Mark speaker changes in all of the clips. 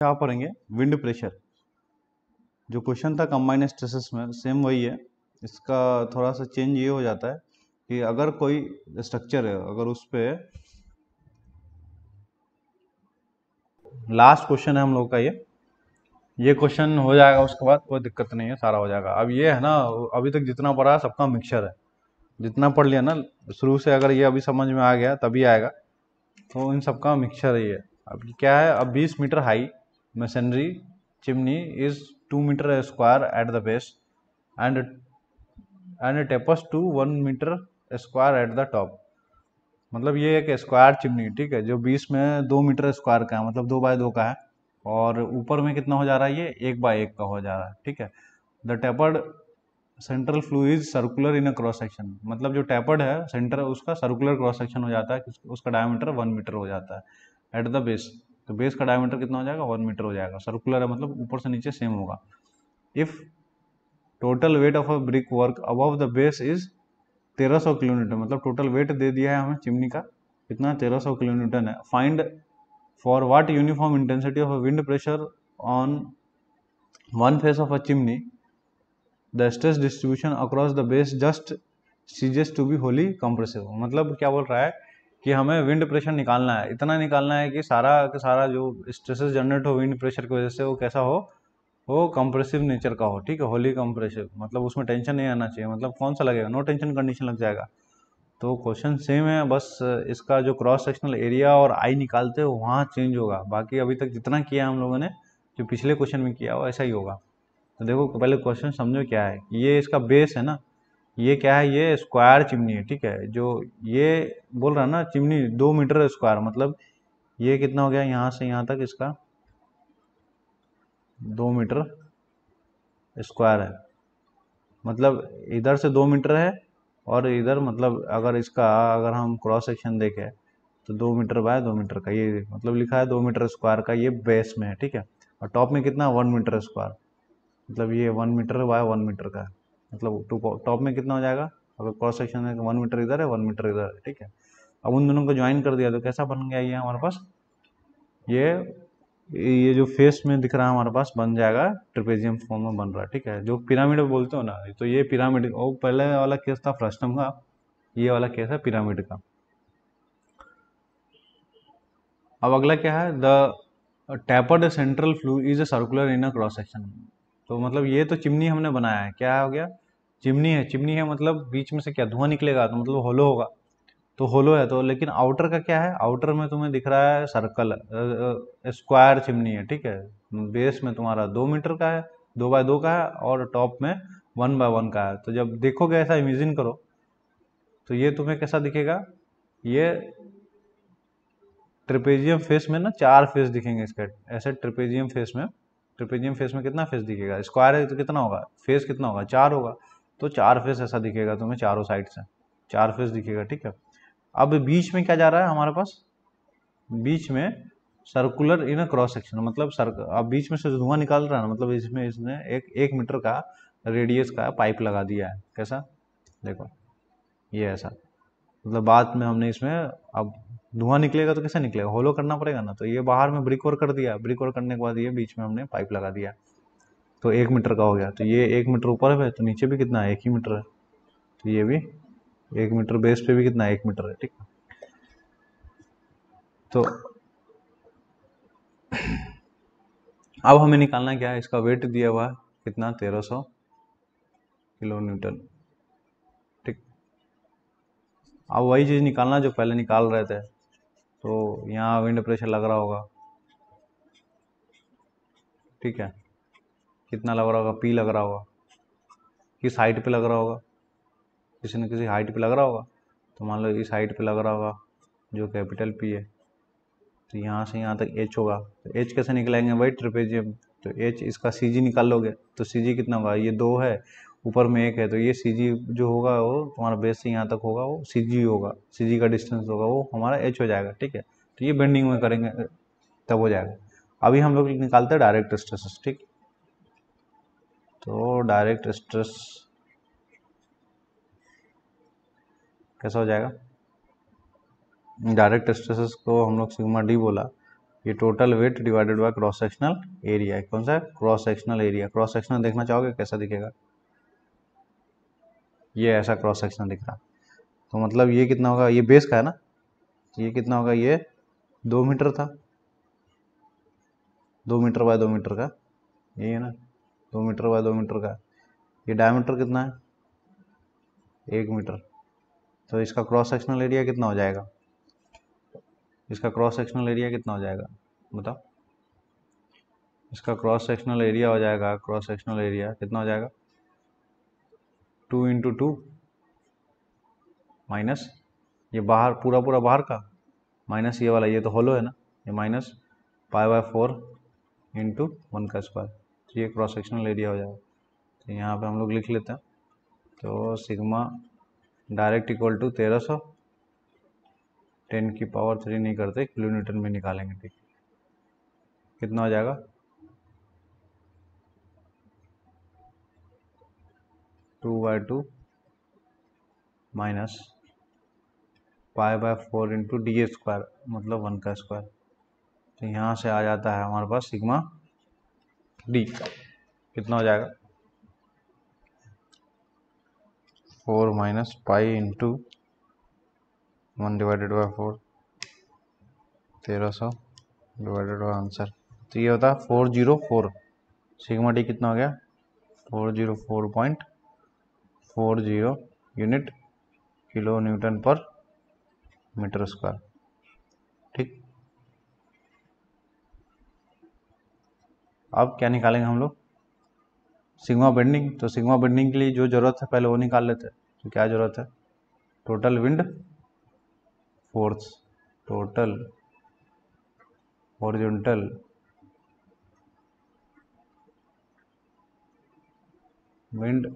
Speaker 1: क्या पढ़ेंगे? Wind pressure. जो क्वेश्चन था कंबाइंड स्ट्रेसेस में सेम वही है। इसका थोड़ा सा चेंज ये हो जाता है कि अगर कोई स्ट्रक्चर है, अगर उस पे लास्ट क्वेश्चन है हम लोग का ये क्वेश्चन हो जाएगा, उसके बाद कोई दिक्कत नहीं है, सारा हो जाएगा। अब ये है ना, अभी तक जितना पढ़ा है सबका मिक्सचर है, जितना पढ़ लिया ना शुरू से, अगर ये अभी समझ में आ गया तभी आएगा, तो इन सबका मिक्सचर ही है। अब क्या है, अब 20 metre high machinery chimney is 2 metre square at the base and tapers to 1 metre square at the top. मतलब ये एक स्क्वायर चिमनी, ठीक है, जो 20 में 2 मीटर स्क्वायर का है, मतलब 2 बाय 2 का है, और ऊपर में कितना हो जा रहा है, ये 1 बाय 1 का हो जा रहा है, ठीक है। The tapered central flu is circular in a cross section. मतलब जो टेपर्ड है सेंटर, उसका सर्कुलर क्रॉस सेक्शन हो जाता है, उसका डायमीटर 1 मीटर हो जाता है एट द बेस। तो बेस का डायमीटर कितना हो जाएगा, 1 मीटर हो जाएगा। सर्कुलर है मतलब ऊपर से नीचे सेम होगा। If total weight of a brick work above the base is 1300 kilo newton. मतलब टोटल वेट दे दिया है हमें चिमनी का, कितना, 1300 किलो न्यूटन है। Find for what uniform intensity of wind pressure on one face of a chimney the stress distribution across the base just ceases to be wholly compressive. मतलब क्या बोल रहा है कि हमें विंड प्रेशर निकालना है, इतना निकालना है कि सारा का सारा जो स्ट्रेसेस जनरेट हो विंड प्रेशर की वजह से, वो कैसा हो, वो कंप्रेसिव नेचर का हो, ठीक है, होली कंप्रेसिव। मतलब उसमें टेंशन नहीं आना चाहिए। मतलब कौन सा लगेगा, नो टेंशन कंडीशन लग जाएगा। तो क्वेश्चन सेम है, बस इसका जो क्रॉस सेक्शनल एरिया और आई निकालते हो वहाँ चेंज होगा। बाकी अभी तक जितना किया हम लोगों ने, जो पिछले क्वेश्चन में किया हो ऐसा ही होगा। तो देखो पहले क्वेश्चन समझो क्या है। ये इसका बेस है ना, ये क्या है, ये स्क्वायर चिमनी है, ठीक है। जो ये बोल रहा है ना चिमनी 2 मीटर स्क्वायर, मतलब ये कितना हो गया, यहाँ से यहाँ तक इसका 2 मीटर स्क्वायर है। मतलब इधर से 2 मीटर है, और इधर मतलब अगर इसका, अगर हम क्रॉस सेक्शन देखें तो 2 मीटर बाय 2 मीटर का, ये मतलब लिखा है 2 मीटर स्क्वायर का, ये बेस में है, ठीक है। और टॉप में कितना, 1 मीटर स्क्वायर, मतलब ये 1 मीटर बाय 1 मीटर का है। मतलब टॉप में कितना हो जाएगा, अगर क्रॉस सेक्शन है 1 मीटर इधर है, 1 मीटर इधर है, ठीक है। अब उन दोनों को ज्वाइन कर दिया तो कैसा बन गया ये हमारे पास, ये ये जो फेस में दिख रहा है हमारे पास बन जाएगा, ट्रेपेजियम फॉर्म में बन रहा है, ठीक है। जो पिरामिड बोलते हो ना, तो ये पिरामिड, वो पहले वाला केस था फ्रस्टम का, ये वाला केस है पिरामिड का। अब अगला क्या है, the tapered central flu is a circular in a cross section. तो मतलब ये तो चिमनी हमने बनाया है, क्या हो गया, चिमनी है। चिमनी है मतलब बीच में से क्या धुआं निकलेगा, तो मतलब होलो होगा, तो होलो है तो। लेकिन आउटर का क्या है, आउटर में तुम्हें दिख रहा है सर्कल, स्क्वायर चिमनी है, ठीक है। बेस में तुम्हारा 2 मीटर का है, 2 बाय 2 का है, और टॉप में 1 बाय 1 का है। तो जब देखोगे ऐसा इमेजिन करो, तो ये तुम्हें कैसा दिखेगा, ये ट्रेपेजियम फेस में ना 4 फेस दिखेंगे इसके ऐसे। ट्रेपेजियम फेस में कितना फेस दिखेगा, स्क्वायर है तो कितना होगा, फेस कितना होगा, 4 होगा। तो 4 फेस ऐसा दिखेगा तुम्हें, चारों साइड से 4 फेस दिखेगा, ठीक है। अब बीच में क्या जा रहा है हमारे पास, बीच में सर्कुलर इन क्रॉस सेक्शन, मतलब अब बीच में से जो धुआं निकाल रहा है ना, मतलब इसमें इसने 1 मीटर का रेडियस का पाइप लगा दिया है। कैसा, देखो ये ऐसा, मतलब बाद में हमने इसमें, अब धुआं निकलेगा तो कैसे निकलेगा, होलो करना पड़ेगा ना। तो ये बाहर में ब्रिक वर्क कर दिया, ब्रिक वर्क करने के बाद ये बीच में हमने पाइप लगा दिया, तो 1 मीटर का हो गया। तो ये 1 मीटर ऊपर है, तो नीचे भी कितना है, 1 ही मीटर है। तो ये भी 1 मीटर, बेस पे भी कितना है, 1 मीटर है, ठीक है। तो अब हमें निकालना क्या है, इसका वेट दिया हुआ है कितना, 1300 किलो न्यूटन, ठीक। अब वही चीज़ निकालना जो पहले निकाल रहे थे। तो यहाँ विंड प्रेशर लग रहा होगा, ठीक है, कितना लग रहा होगा, पी लग रहा होगा, किस हाइट पे लग रहा होगा, किसी न किसी हाइट पे लग रहा होगा। तो मान लो इस हाइट पे लग रहा होगा, जो कैपिटल पी है। तो यहाँ से यहाँ तक एच होगा, तो एच कैसे निकलेंगे, वही ट्रेपेजियम। तो एच, इसका सी जी निकाल लोगे, तो सी जी कितना होगा, ये 2 है, ऊपर में 1 है, तो ये सी जी जो होगा वो तुम्हारा बेस से यहाँ तक होगा, वो सी जी होगा, सी जी का डिस्टेंस होगा, वो हमारा एच हो जाएगा, ठीक है। तो ये बेंडिंग में करेंगे तब हो जाएगा। अभी हम लोग निकालते हैं डायरेक्ट स्ट्रेस, ठीक। तो डायरेक्ट स्ट्रेस कैसा हो जाएगा, डायरेक्ट स्ट्रेसेस को हम लोग सिग्मा डी बोला, ये total weight divided by cross sectional area है। कौन सा? Cross sectional area. Cross sectional देखना चाहोगे कैसा दिखेगा? ये ऐसा क्रॉस सेक्शनल दिख रहा। तो मतलब ये कितना होगा? ये बेस का है ना, ये कितना होगा? ये 2 मीटर था, 2 मीटर बाय 2 मीटर का, यही है ना, 2 मीटर बाय 2 मीटर का। ये डायमीटर कितना है? 1 मीटर। तो इसका क्रॉस सेक्शनल एरिया कितना हो जाएगा? इसका क्रॉस सेक्शनल एरिया कितना हो जाएगा बताओ? इसका क्रॉस सेक्शनल एरिया हो जाएगा, क्रॉस सेक्शनल एरिया कितना हो जाएगा? 2 इंटू 2 माइनस ये बाहर पूरा पूरा बाहर का, माइनस ये वाला, ये तो होलो है ना, ये माइनस π/4 इंटू 1 का स्क्वायर। तो ये क्रॉस सेक्शनल एरिया हो जाएगा। तो यहाँ पे हम लोग लिख लेते हैं, तो सिग्मा डायरेक्ट इक्वल टू 1300, 10⁻³ नहीं करते, किलो न्यूटन में निकालेंगे। ठीक, कितना हो जाएगा? 2/2 माइनस π/4 इंटू d² मतलब 1 का स्क्वायर। तो यहाँ से आ जाता है हमारे पास सिग्मा डी कितना हो जाएगा? 4 minus pi into 1 divided by 4, 1300 divided by answer. तो ये होता है 404। सिग्मा डी कितना हो गया? 404.40 यूनिट किलो न्यूटन पर मीटर स्क्वायर। ठीक, अब क्या निकालेंगे हम लोग? Sigma bending. तो सिग्मा बेंडिंग के लिए जो जरूरत है पहले वो निकाल लेते हैं। तो क्या जरूरत है? Total wind force, total horizontal wind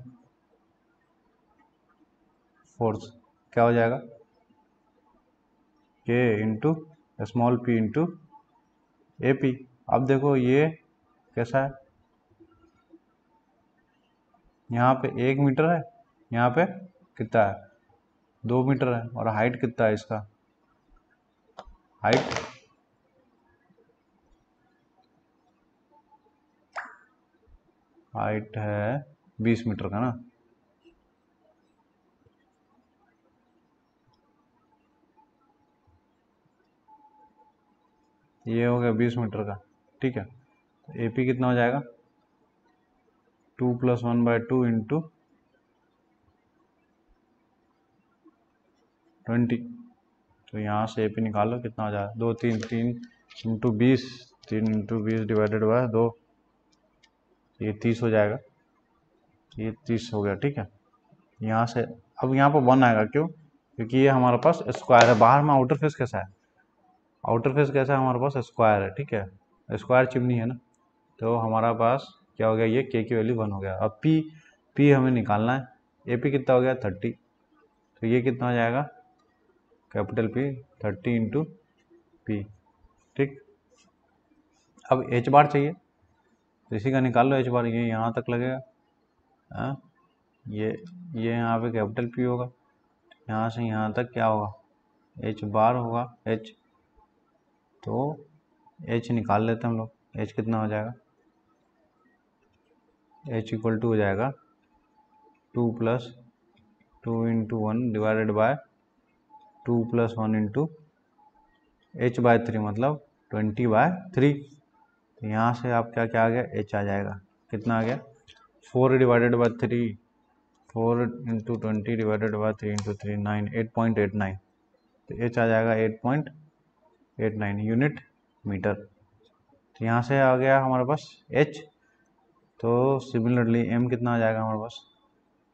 Speaker 1: force क्या हो जाएगा? K into small p into AP। अब देखो ये कैसा है, यहाँ पे 1 मीटर है, यहाँ पे कितना है? 2 मीटर है। और हाइट कितना है इसका? हाइट है 20 मीटर का ना। ये हो गया 20 मीटर का। ठीक है, तो AP कितना हो जाएगा? 2 + 1/2 इंटू 20। तो यहाँ से AP निकालो कितना हो जाएगा? 2 3 3 इंटू 20, 3 इंटू 20 डिवाइडेड बाय 2, ये 30 हो जाएगा। ये 30 हो गया। ठीक है, यहाँ से अब यहाँ पर 1 आएगा, क्यों? क्योंकि ये हमारे पास स्क्वायर है। बाहर में आउटर फेस कैसा है? आउटर फेस कैसा है? हमारे पास स्क्वायर है। ठीक है, स्क्वायर चिमनी है ना, तो हमारा पास क्या हो गया? ये K की वैल्यू 1 हो गया। अब P हमें निकालना है। AP कितना हो गया? 30। तो ये कितना हो जाएगा? Capital P 30 into P। ठीक, अब H बार चाहिए, तो इसी का निकाल लो H बार। ये यहाँ तक लगेगा, हाँ, ये यहाँ पे कैपिटल P होगा, यहाँ से यहाँ तक क्या होगा? H बार होगा, H। तो H निकाल लेते हैं हम लोग। H कितना हो जाएगा? H इक्वल टू हो जाएगा 2 + 2 into 1 divided by 2 + 1 into H/3 मतलब 20/3। तो यहाँ से आप क्या क्या आ गया? H आ जाएगा। कितना आ गया? 4 divided by 3, 4 into 20 divided by 3 into 3, 9, 8.89। तो H आ जाएगा 8.89 यूनिट मीटर। तो यहाँ से आ गया हमारे पास H। तो सिमिलरली M कितना आ जाएगा हमारे पास?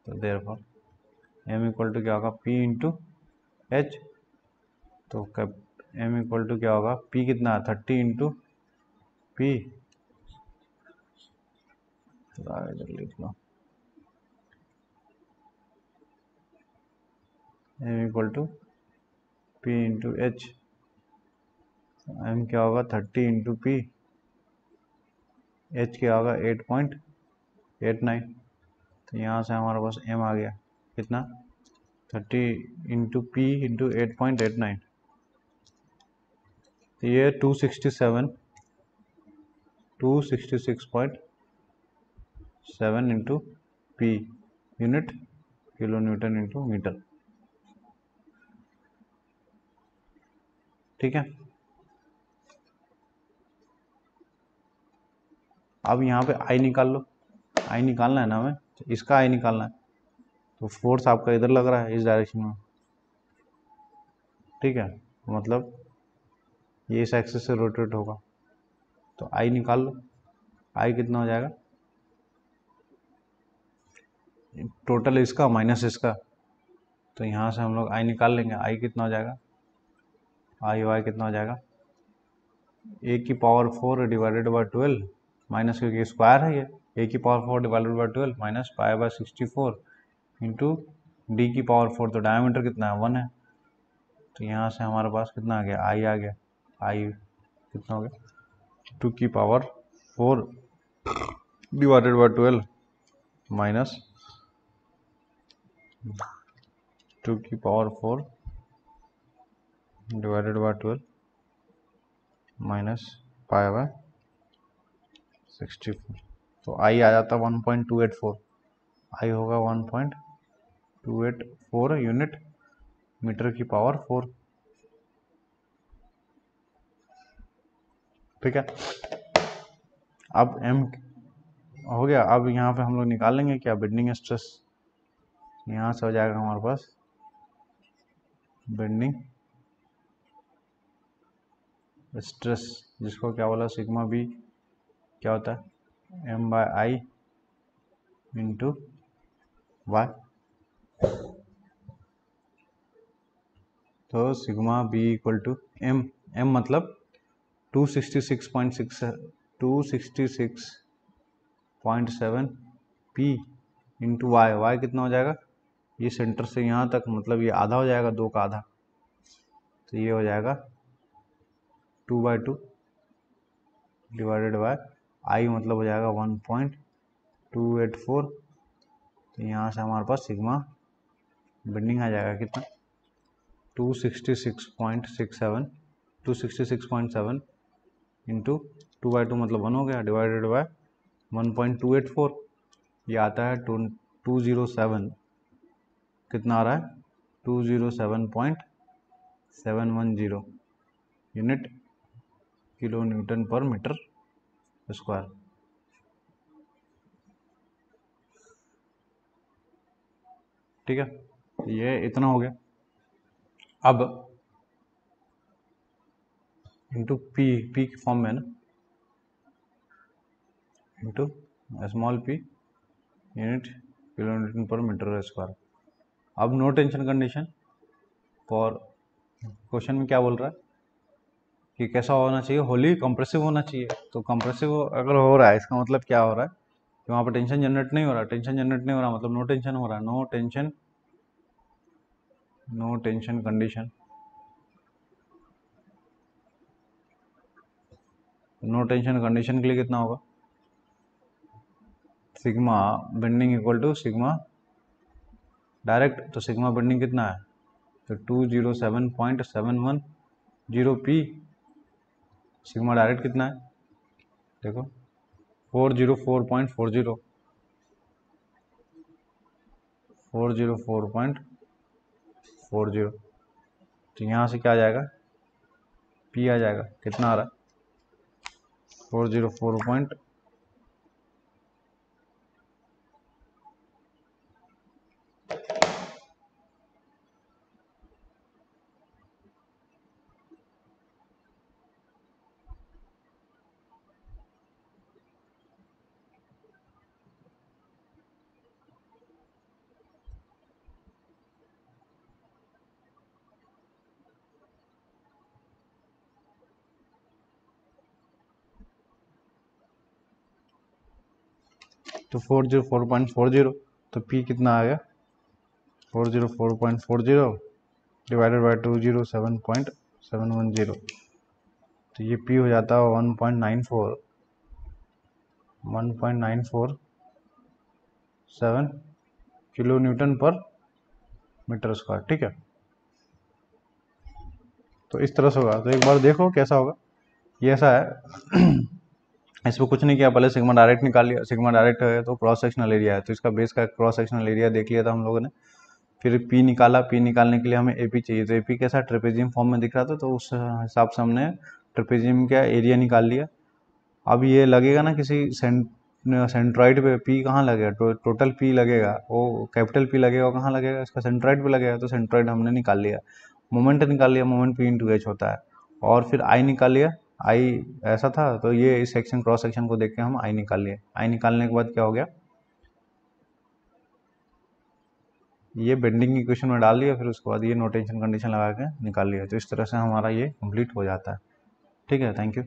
Speaker 1: तो देयरफॉर M इक्वल टू क्या होगा? P into H। तो M इक्वल टू क्या होगा? P कितना है? 30 इंटू P। इधर लिख लो, M equal to P into H। M क्या होगा? 30 इंटू P, H क्या होगा? 8.89। तो यहाँ से हमारे पास M आ गया कितना? 30 इंटू P इंटू 8.89। तो ये 266.7 into P unit kilo newton into metre, ठीक है। अब यहाँ पे आई निकाल लो, आई निकालना है ना हमें, तो इसका आई निकालना है, तो फोर्स आपका इधर लग रहा है इस डायरेक्शन में, ठीक है, मतलब ये इस एक्सिस से रोटेट होगा, तो आई निकाल लो। आई कितना हो जाएगा, टोटल इसका माइनस इसका, तो यहाँ से हम लोग आई निकाल लेंगे। आई कितना हो जाएगा, आई वाई कितना हो जाएगा, ए की पावर 4 डिवाइडेड बाई 12 माइनस, क्योंकि स्क्वायर है ये, ए की power 4 divided by 12 minus pi by 64 into D की पावर 4, तो डायमीटर कितना है 1 है, तो यहाँ से हमारे पास कितना आ गया, आई आ गया। आई कितना हो गया, 2 की पावर 4 डिवाइडेड बाई 12 माइनस 2 की power 4 divided by 12 minus pi by 64, तो आई आ जाता 1.284, आई होगा 1.284 यूनिट मीटर की पावर 4, ठीक है। अब एम हो गया। अब यहाँ पे हम लोग निकाल लेंगे क्या, बेंडिंग स्ट्रेस, यहाँ से हो जाएगा हमारे पास बेंडिंग स्ट्रेस, जिसको क्या बोला, सिग्मा बी क्या होता है, M by I into Y, तो sigma B equal to M, M मतलब 266.7 पी इंटू वाई, वाई कितना हो जाएगा, ये सेंटर से यहाँ तक, मतलब ये आधा हो जाएगा, 2 का आधा, तो ये हो जाएगा 2/2 डिवाइडेड बाय आई, मतलब हो जाएगा 1.284, तो यहाँ से हमारे पास सिग्मा बेंडिंग आ जाएगा कितना, 266.7 इंटू 2/2 मतलब 1 हो गया, डिवाइडेड बाय 1.284, ये आता है 207, कितना आ रहा है 207.710 यूनिट किलो न्यूटन पर मीटर स्क्वायर, ठीक है। ये इतना हो गया। अब इंटू पी, पी के फॉर्म में ना, into small P unit kilo newton पर मीटर स्क्वायर। अब no tension condition for, question में क्या बोल रहा है कि कैसा होना चाहिए, होली कंप्रेसिव होना चाहिए, तो कंप्रेसिव अगर हो रहा है इसका मतलब क्या हो रहा है कि वहाँ पर टेंशन जनरेट नहीं हो रहा, टेंशन जनरेट नहीं हो रहा मतलब नो टेंशन हो रहा है, no tension condition, no tension condition के लिए कितना होगा, sigma bending equal to sigma direct, तो सिग्मा बेंडिंग कितना है, तो 207.710 पी, सिग्मा डायरेक्ट कितना है देखो 404.40, 404.40, तो यहाँ से क्या आ जाएगा, पी आ जाएगा, कितना आ रहा है 404. तो 404.40, तो पी कितना आ गया 404.40 डिवाइडेड बाई 207.710, तो ये पी हो जाता है 1.947 किलो न्यूटन पर मीटर स्क्वायर, ठीक है। तो इस तरह से होगा। तो एक बार देखो कैसा होगा। ये ऐसा है इसमें कुछ नहीं किया, पहले सिग्मा डायरेक्ट निकाल लिया। सिग्मा डायरेक्ट है तो क्रॉस सेक्शनल एरिया है, तो इसका बेस का क्रॉस सेक्शनल एरिया देख लिया था हम लोगों ने। फिर पी निकाला, पी निकालने के लिए हमें एपी चाहिए, तो एपी कैसा ट्रेपेजियम फॉर्म में दिख रहा था, तो उस हिसाब से हमने ट्रेपेजियम का एरिया निकाल लिया। अब ये लगेगा ना किसी सेंट्रॉइड पे, पी कहाँ लगेगा, टोटल पी लगेगा, वो कैपिटल पी लगेगा, वो कहाँ लगेगा, इसका सेंट्रॉइड पे लगेगा। तो सेंट्रॉइड हमने निकाल लिया। मोमेंट निकाल लिया, मोमेंट पी इंटू एच होता है। और फिर आई निकाल लिया, आई ऐसा था, तो ये इस सेक्शन क्रॉस सेक्शन को देख के हम आई निकाल लिए। आई निकालने के बाद क्या हो गया, ये बेंडिंग इक्वेशन में डाल दिया, फिर उसके बाद ये नोटेशन कंडीशन लगा के निकाल लिया। तो इस तरह से हमारा ये कंप्लीट हो जाता है। ठीक है, थैंक यू।